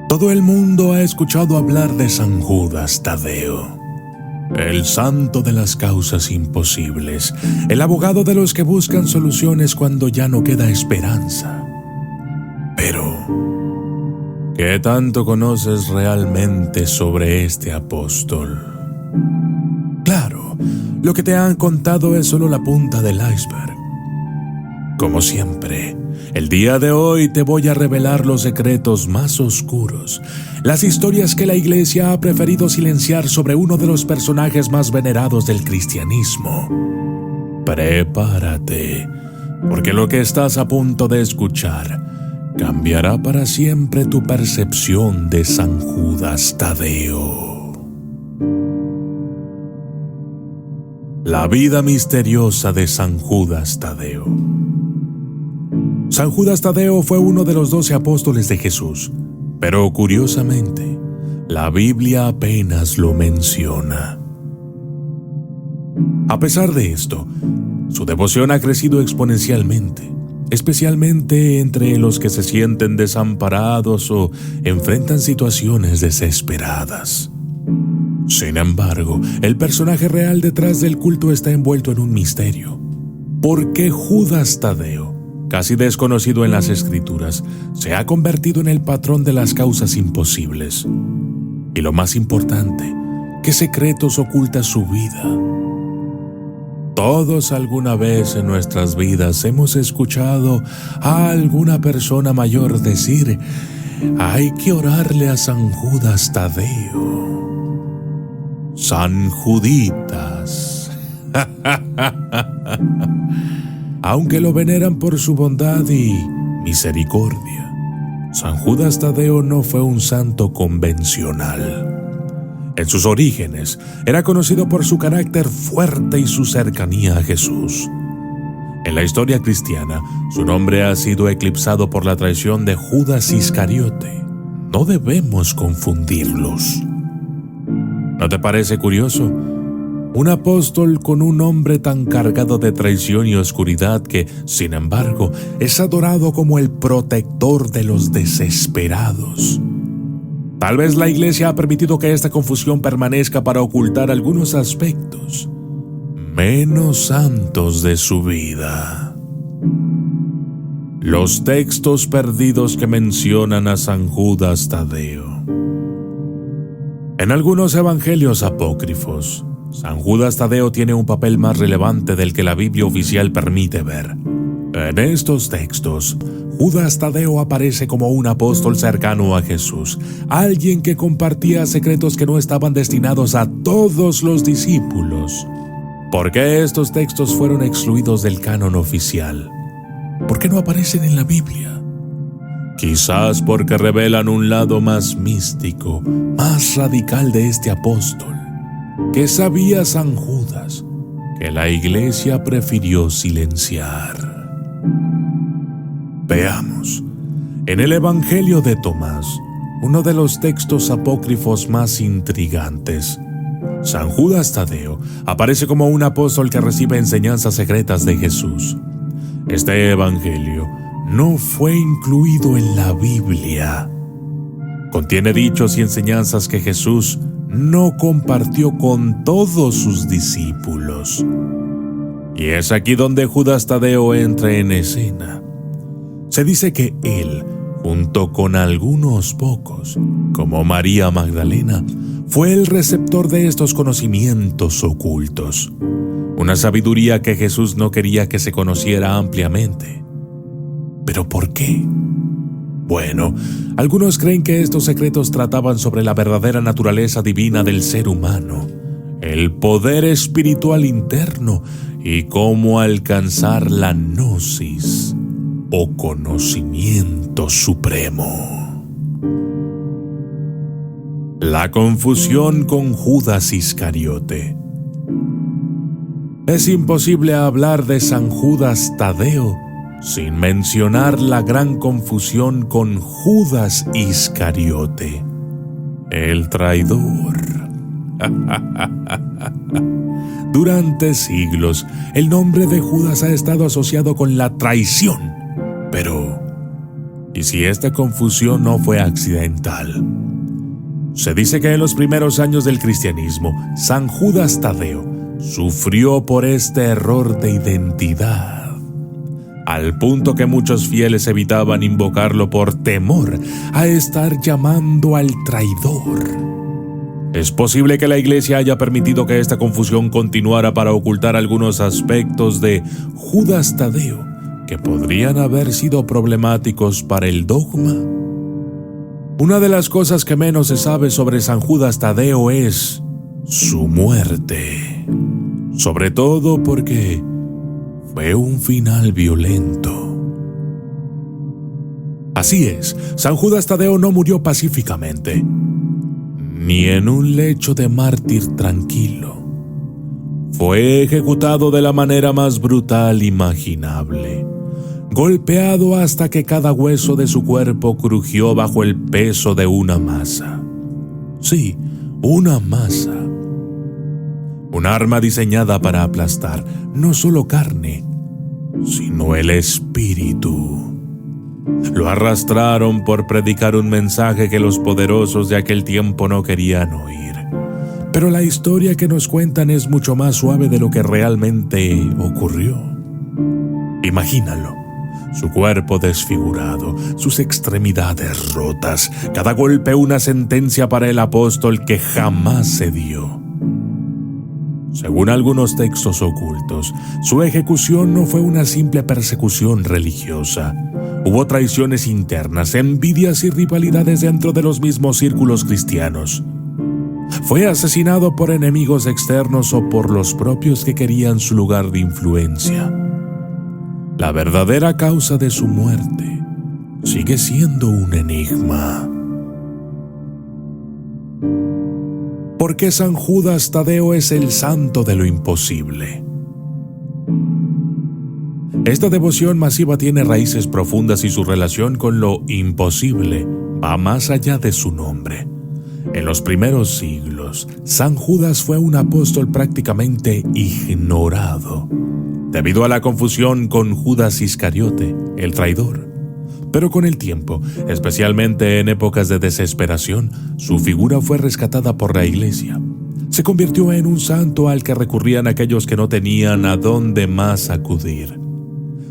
Todo el mundo ha escuchado hablar de San Judas Tadeo, el santo de las causas imposibles, el abogado de los que buscan soluciones cuando ya no queda esperanza. Pero, ¿qué tanto conoces realmente sobre este apóstol? Claro, lo que te han contado es solo la punta del iceberg. Como siempre, el día de hoy te voy a revelar los secretos más oscuros, las historias que la Iglesia ha preferido silenciar sobre uno de los personajes más venerados del cristianismo. Prepárate, porque lo que estás a punto de escuchar cambiará para siempre tu percepción de San Judas Tadeo. La vida misteriosa de San Judas Tadeo. San Judas Tadeo fue uno de los 12 apóstoles de Jesús, pero curiosamente, la Biblia apenas lo menciona. A pesar de esto, su devoción ha crecido exponencialmente, especialmente entre los que se sienten desamparados o enfrentan situaciones desesperadas. Sin embargo, el personaje real detrás del culto está envuelto en un misterio. ¿Por qué Judas Tadeo, casi desconocido en las Escrituras, se ha convertido en el patrón de las causas imposibles? Y lo más importante, ¿qué secretos oculta su vida? Todos alguna vez en nuestras vidas hemos escuchado a alguna persona mayor decir: hay que orarle a San Judas Tadeo. San Juditas. Aunque lo veneran por su bondad y misericordia, San Judas Tadeo no fue un santo convencional. En sus orígenes, era conocido por su carácter fuerte y su cercanía a Jesús. En la historia cristiana, su nombre ha sido eclipsado por la traición de Judas Iscariote. No debemos confundirlos. ¿No te parece curioso? Un apóstol con un nombre tan cargado de traición y oscuridad que, sin embargo, es adorado como el protector de los desesperados. Tal vez la Iglesia ha permitido que esta confusión permanezca para ocultar algunos aspectos menos santos de su vida. Los textos perdidos que mencionan a San Judas Tadeo. En algunos evangelios apócrifos, San Judas Tadeo tiene un papel más relevante del que la Biblia oficial permite ver. En estos textos, Judas Tadeo aparece como un apóstol cercano a Jesús, alguien que compartía secretos que no estaban destinados a todos los discípulos. ¿Por qué estos textos fueron excluidos del canon oficial? ¿Por qué no aparecen en la Biblia? Quizás porque revelan un lado más místico, más radical de este apóstol, que sabía San Judas, que la Iglesia prefirió silenciar. Veamos, en el Evangelio de Tomás, uno de los textos apócrifos más intrigantes, San Judas Tadeo aparece como un apóstol que recibe enseñanzas secretas de Jesús. Este Evangelio no fue incluido en la Biblia. Contiene dichos y enseñanzas que Jesús no compartió con todos sus discípulos. Y es aquí donde Judas Tadeo entra en escena. Se dice que él, junto con algunos pocos, como María Magdalena, fue el receptor de estos conocimientos ocultos. Una sabiduría que Jesús no quería que se conociera ampliamente. ¿Pero por qué? Bueno, algunos creen que estos secretos trataban sobre la verdadera naturaleza divina del ser humano, el poder espiritual interno y cómo alcanzar la gnosis o conocimiento supremo. La confusión con Judas Iscariote. Es imposible hablar de San Judas Tadeo sin mencionar la gran confusión con Judas Iscariote, el traidor. Durante siglos, el nombre de Judas ha estado asociado con la traición, pero y si esta confusión no fue accidental. Se dice que en los primeros años del cristianismo, San Judas Tadeo sufrió por este error de identidad, al punto que muchos fieles evitaban invocarlo por temor a estar llamando al traidor. Es posible que la Iglesia haya permitido que esta confusión continuara para ocultar algunos aspectos de Judas Tadeo que podrían haber sido problemáticos para el dogma. Una de las cosas que menos se sabe sobre San Judas Tadeo es su muerte, sobre todo porque fue un final violento. Así es, San Judas Tadeo no murió pacíficamente, ni en un lecho de mártir tranquilo. Fue ejecutado de la manera más brutal imaginable, golpeado hasta que cada hueso de su cuerpo crujió bajo el peso de una masa. Sí, una masa. Un arma diseñada para aplastar no solo carne, sino el espíritu. Lo arrastraron por predicar un mensaje que los poderosos de aquel tiempo no querían oír. Pero la historia que nos cuentan es mucho más suave de lo que realmente ocurrió. Imagínalo. Su cuerpo desfigurado, sus extremidades rotas, cada golpe una sentencia para el apóstol que jamás se dio. Según algunos textos ocultos, su ejecución no fue una simple persecución religiosa. Hubo traiciones internas, envidias y rivalidades dentro de los mismos círculos cristianos. Fue asesinado por enemigos externos o por los propios que querían su lugar de influencia. La verdadera causa de su muerte sigue siendo un enigma. ¿Por qué San Judas Tadeo es el santo de lo imposible? Esta devoción masiva tiene raíces profundas y su relación con lo imposible va más allá de su nombre. En los primeros siglos, San Judas fue un apóstol prácticamente ignorado, debido a la confusión con Judas Iscariote, el traidor. Pero con el tiempo, especialmente en épocas de desesperación, su figura fue rescatada por la Iglesia. Se convirtió en un santo al que recurrían aquellos que no tenían a dónde más acudir.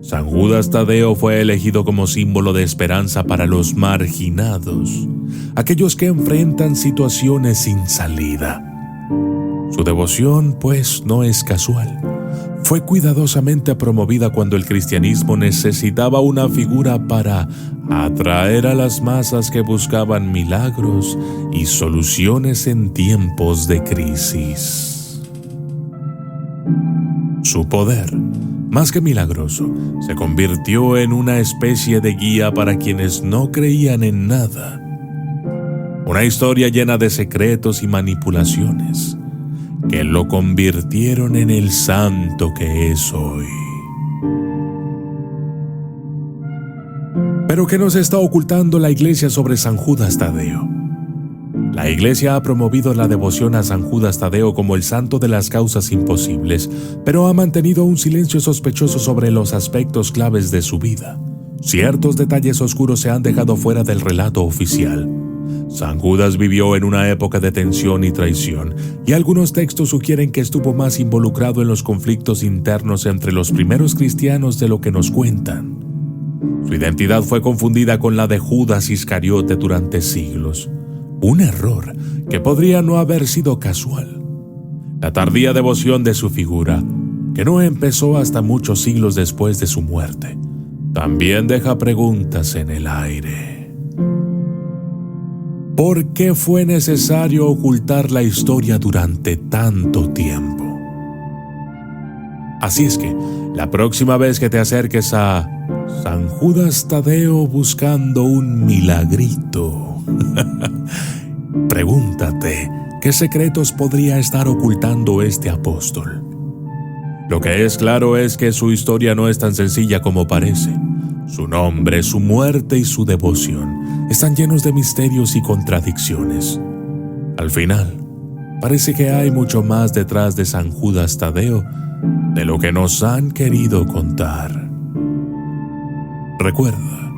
San Judas Tadeo fue elegido como símbolo de esperanza para los marginados, aquellos que enfrentan situaciones sin salida. Su devoción, pues, no es casual. Fue cuidadosamente promovida cuando el cristianismo necesitaba una figura para atraer a las masas que buscaban milagros y soluciones en tiempos de crisis. Su poder, más que milagroso, se convirtió en una especie de guía para quienes no creían en nada. Una historia llena de secretos y manipulaciones que lo convirtieron en el santo que es hoy. ¿Pero qué nos está ocultando la Iglesia sobre San Judas Tadeo? La Iglesia ha promovido la devoción a San Judas Tadeo como el santo de las causas imposibles, pero ha mantenido un silencio sospechoso sobre los aspectos claves de su vida. Ciertos detalles oscuros se han dejado fuera del relato oficial. San Judas vivió en una época de tensión y traición, y algunos textos sugieren que estuvo más involucrado en los conflictos internos entre los primeros cristianos de lo que nos cuentan. Su identidad fue confundida con la de Judas Iscariote durante siglos. Un error que podría no haber sido casual. La tardía devoción de su figura, que no empezó hasta muchos siglos después de su muerte, también deja preguntas en el aire. ¿Por qué fue necesario ocultar la historia durante tanto tiempo? Así es que, la próxima vez que te acerques a San Judas Tadeo buscando un milagrito, pregúntate qué secretos podría estar ocultando este apóstol. Lo que es claro es que su historia no es tan sencilla como parece. Su nombre, su muerte y su devoción están llenos de misterios y contradicciones. Al final, parece que hay mucho más detrás de San Judas Tadeo de lo que nos han querido contar. Recuerda,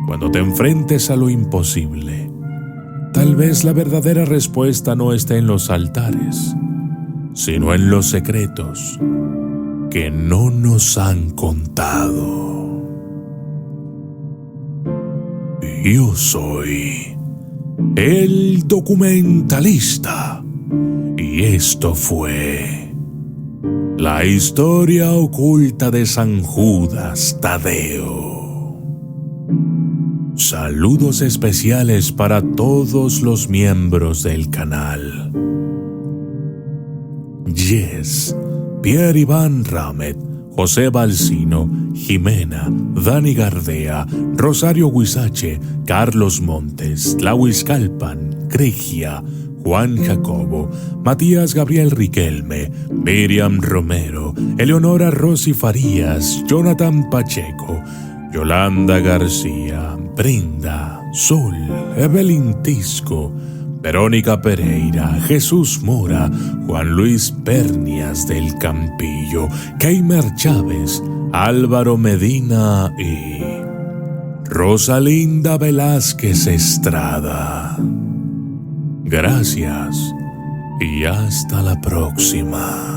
Cuando te enfrentes a lo imposible, tal vez la verdadera respuesta no esté en los altares, sino en los secretos que no nos han contado. Yo soy el documentalista y esto fue la historia oculta de San Judas Tadeo. Saludos especiales para todos los miembros del canal. Jess, Pierre Iván Ramet, José Balsino, Jimena, Dani Gardea, Rosario Huizache, Carlos Montes, Tlawis Calpan, Cregia, Juan Jacobo, Matías Gabriel Riquelme, Miriam Romero, Eleonora Rosy Farías, Jonathan Pacheco, Yolanda García, Brinda, Sol, Evelyn Tisco, Verónica Pereira, Jesús Mora, Juan Luis Pernias del Campillo, Keimer Chávez, Álvaro Medina y Rosalinda Velázquez Estrada. Gracias y hasta la próxima.